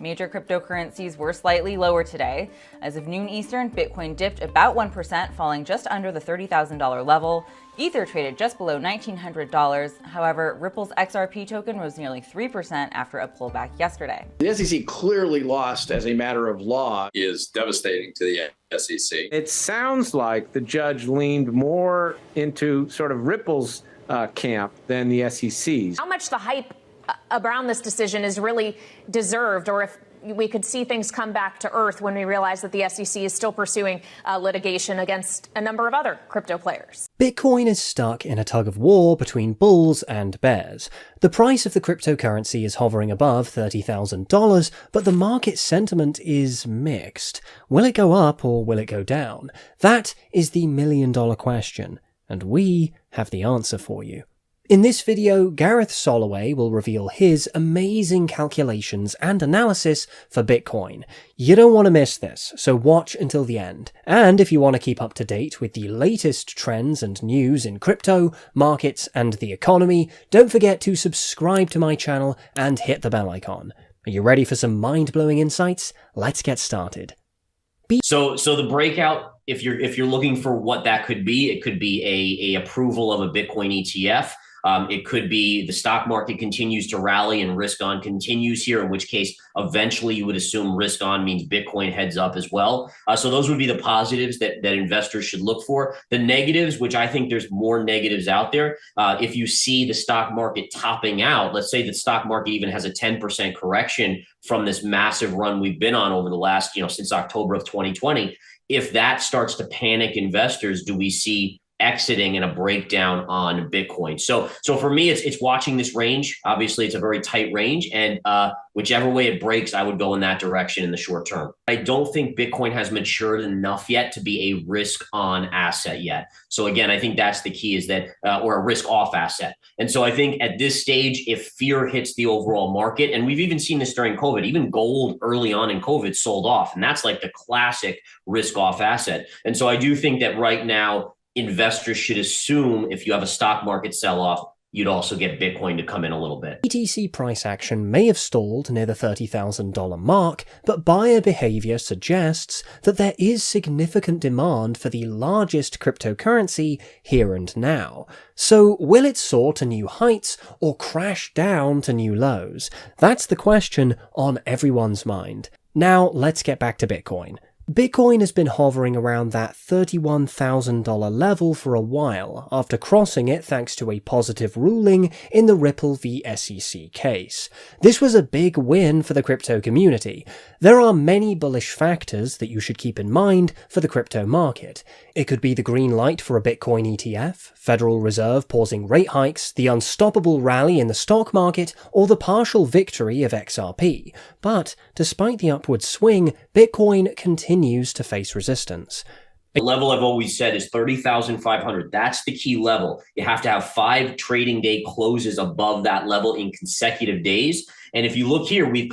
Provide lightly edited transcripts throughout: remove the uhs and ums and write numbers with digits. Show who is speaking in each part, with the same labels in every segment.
Speaker 1: Major cryptocurrencies were slightly lower today. As of noon Eastern, Bitcoin dipped about 1%, falling just under the $30,000 level. Ether traded just below $1,900. However, Ripple's XRP token rose nearly 3% after a pullback yesterday.
Speaker 2: The SEC clearly lost as a matter of law.
Speaker 3: Is devastating to the SEC.
Speaker 4: It sounds like the judge leaned more into sort of Ripple's camp than the SEC's.
Speaker 5: How much the hype around this decision is really deserved, or if we could see things come back to earth when we realize that the SEC is still pursuing litigation against a number of other crypto players.
Speaker 6: Bitcoin is stuck in a tug of war between bulls and bears. The price of the cryptocurrency is hovering above $30,000, but the market sentiment is mixed. Will it go up or will it go down? That is the million-dollar question, and we have the answer for you. In this video, Gareth Soloway will reveal his amazing calculations and analysis for Bitcoin. You don't want to miss this, so watch until the end. And if you want to keep up to date with the latest trends and news in crypto, markets, and the economy, don't forget to subscribe to my channel and hit the bell icon. Are you ready for some mind-blowing insights? Let's get started.
Speaker 7: So the breakout, if you're looking for what that could be, it could be a approval of a Bitcoin ETF. It could be the stock market continues to rally and risk on continues here, in which case eventually you would assume risk on means Bitcoin heads up as well. So those would be the positives that investors should look for. The negatives, which I think there's more negatives out there. If you see the stock market topping out, let's say the stock market even has a 10% correction from this massive run we've been on over the last, since October of 2020. If that starts to panic investors, do we see exiting and a breakdown on Bitcoin? So for me, it's watching this range. Obviously, it's a very tight range, and whichever way it breaks, I would go in that direction in the short term. I don't think Bitcoin has matured enough yet to be a risk-on asset yet. So again, I think that's the key, is that or a risk-off asset. And so I think at this stage, if fear hits the overall market, and we've even seen this during COVID, even gold early on in COVID sold off, and that's like the classic risk-off asset. And so I do think that right now, investors should assume if you have a stock market sell-off, you'd also get Bitcoin to come in a little bit.
Speaker 6: BTC price action may have stalled near the $30,000 mark, but buyer behavior suggests that there is significant demand for the largest cryptocurrency here and now. So will it soar to new heights or crash down to new lows? That's the question on everyone's mind. Now let's get back to Bitcoin. Bitcoin has been hovering around that $31,000 level for a while, after crossing it thanks to a positive ruling in the Ripple v SEC case. This was a big win for the crypto community. There are many bullish factors that you should keep in mind for the crypto market. It could be the green light for a Bitcoin ETF, Federal Reserve pausing rate hikes, the unstoppable rally in the stock market, or the partial victory of XRP. But despite the upward swing, Bitcoin continues to face resistance.
Speaker 7: The level I've always said is 30,500. That's the key level. You have to have 5 trading day closes above that level in consecutive days. And if you look here, we've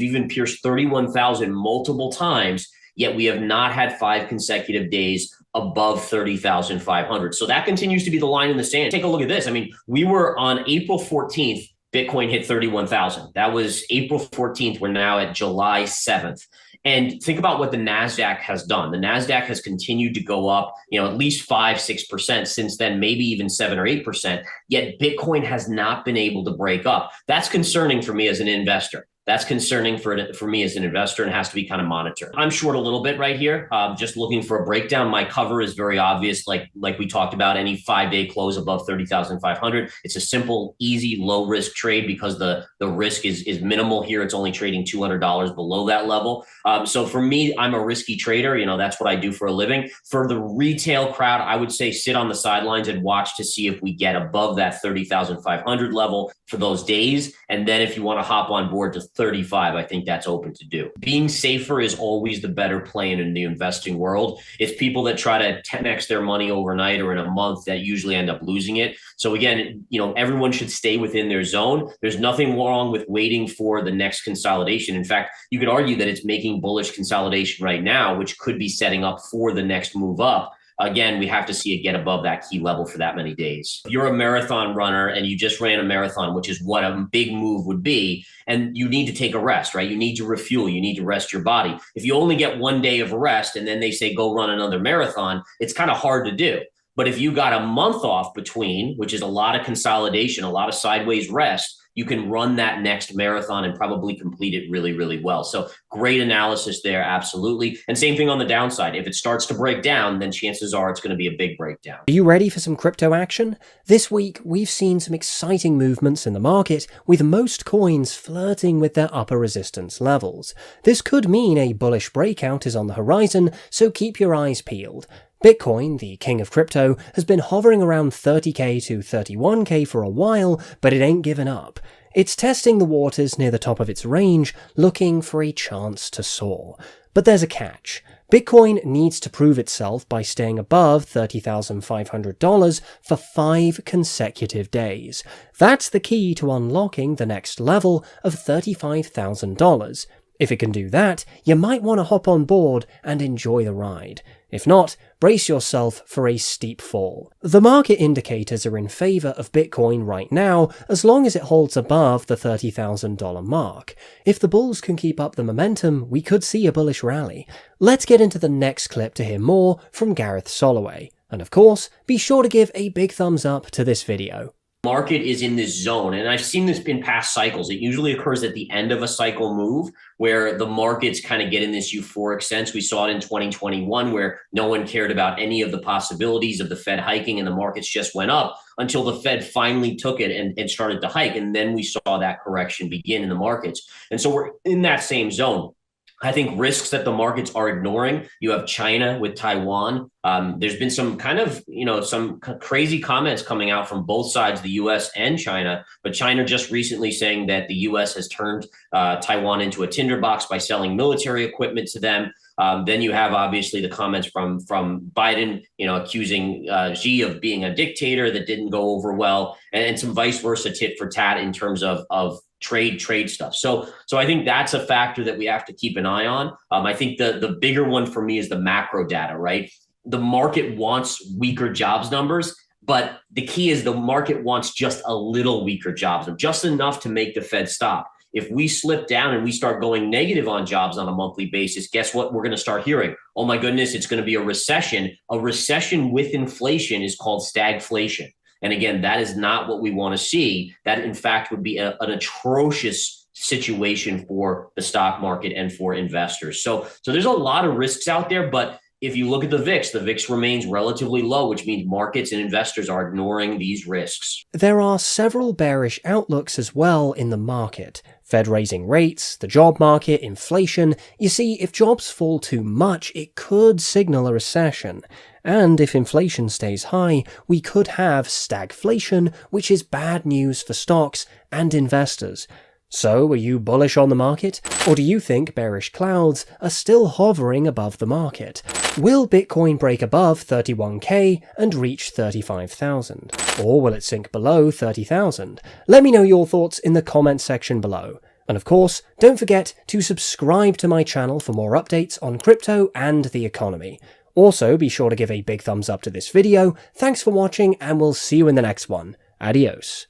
Speaker 7: even pierced 31,000 multiple times, yet we have not had 5 consecutive days above 30,500. So that continues to be the line in the sand. Take a look at this. I mean, we were on April 14th, Bitcoin hit 31,000. That was April 14th. We're now at July 7th. And think about what the NASDAQ has done. The NASDAQ has continued to go up, at least 5-6% since then, maybe even 7 or 8%. Yet Bitcoin has not been able to break up. That's concerning for me as an investor. That's concerning for me as an investor, and has to be kind of monitored. I'm short a little bit right here, just looking for a breakdown. My cover is very obvious, like we talked about, any 5-day close above 30,500. It's a simple, easy, low risk trade because the risk is minimal here. It's only trading $200 below that level. So for me, I'm a risky trader. That's what I do for a living. For the retail crowd, I would say sit on the sidelines and watch to see if we get above that 30,500 level for those days. And then if you want to hop on board to 35, I think that's open to do. Being safer is always the better plan in the investing world. It's people that try to 10x their money overnight or in a month that usually end up losing it. So again, everyone should stay within their zone. There's nothing wrong with waiting for the next consolidation. In fact, you could argue that it's making bullish consolidation right now, which could be setting up for the next move up. again, we have to see it get above that key level for that many days. If you're a marathon runner and you just ran a marathon, which is what a big move would be, and you need to take a rest, right? You need to refuel, you need to rest your body. If you only get 1 day of rest and then they say, go run another marathon, it's kind of hard to do. But if you got a month off between, which is a lot of consolidation, a lot of sideways rest, you can run that next marathon and probably complete it really, really well. So great analysis there, absolutely. And same thing on the downside. If it starts to break down, then chances are it's going to be a big breakdown.
Speaker 6: Are you ready for some crypto action? This week, we've seen some exciting movements in the market, with most coins flirting with their upper resistance levels. This could mean a bullish breakout is on the horizon, so keep your eyes peeled. Bitcoin, the king of crypto, has been hovering around 30k to 31k for a while, but it ain't given up. It's testing the waters near the top of its range, looking for a chance to soar. But there's a catch. Bitcoin needs to prove itself by staying above $30,500 for 5 consecutive days. That's the key to unlocking the next level of $35,000. If it can do that, you might want to hop on board and enjoy the ride. If not, brace yourself for a steep fall. The market indicators are in favor of Bitcoin right now, as long as it holds above the $30,000 mark. If the bulls can keep up the momentum, we could see a bullish rally. Let's get into the next clip to hear more from Gareth Soloway. And of course, be sure to give a big thumbs up to this video.
Speaker 7: Market is in this zone, and I've seen this in past cycles. It usually occurs at the end of a cycle move where the markets kind of get in this euphoric sense. We saw it in 2021 where no one cared about any of the possibilities of the Fed hiking, and the markets just went up until the Fed finally took it and started to hike. And then we saw that correction begin in the markets. And so we're in that same zone. I think risks that the markets are ignoring. You have China with Taiwan. There's been some kind of, some crazy comments coming out from both sides, the US and China, but China just recently saying that the US has turned Taiwan into a tinderbox by selling military equipment to them. Then you have obviously the comments from Biden, accusing Xi of being a dictator that didn't go over well, and some vice versa tit for tat in terms of trade stuff. So I think that's a factor that we have to keep an eye on. I think the bigger one for me is the macro data, right? The market wants weaker jobs numbers, but the key is the market wants just a little weaker jobs, just enough to make the Fed stop. If we slip down and we start going negative on jobs on a monthly basis, guess what we're going to start hearing? Oh my goodness, it's going to be a recession. A recession with inflation is called stagflation. And again, that is not what we want to see. That, in fact, would be an atrocious situation for the stock market and for investors. So there's a lot of risks out there, but if you look at the VIX remains relatively low, which means markets and investors are ignoring these risks.
Speaker 6: There are several bearish outlooks as well in the market. Fed raising rates, the job market, inflation. You see, if jobs fall too much, it could signal a recession. And if inflation stays high, we could have stagflation, which is bad news for stocks and investors. So, are you bullish on the market? Or do you think bearish clouds are still hovering above the market? Will Bitcoin break above 31k and reach 35,000? Or will it sink below 30,000? Let me know your thoughts in the comment section below. And of course, don't forget to subscribe to my channel for more updates on crypto and the economy. Also, be sure to give a big thumbs up to this video. Thanks for watching, and we'll see you in the next one. Adios.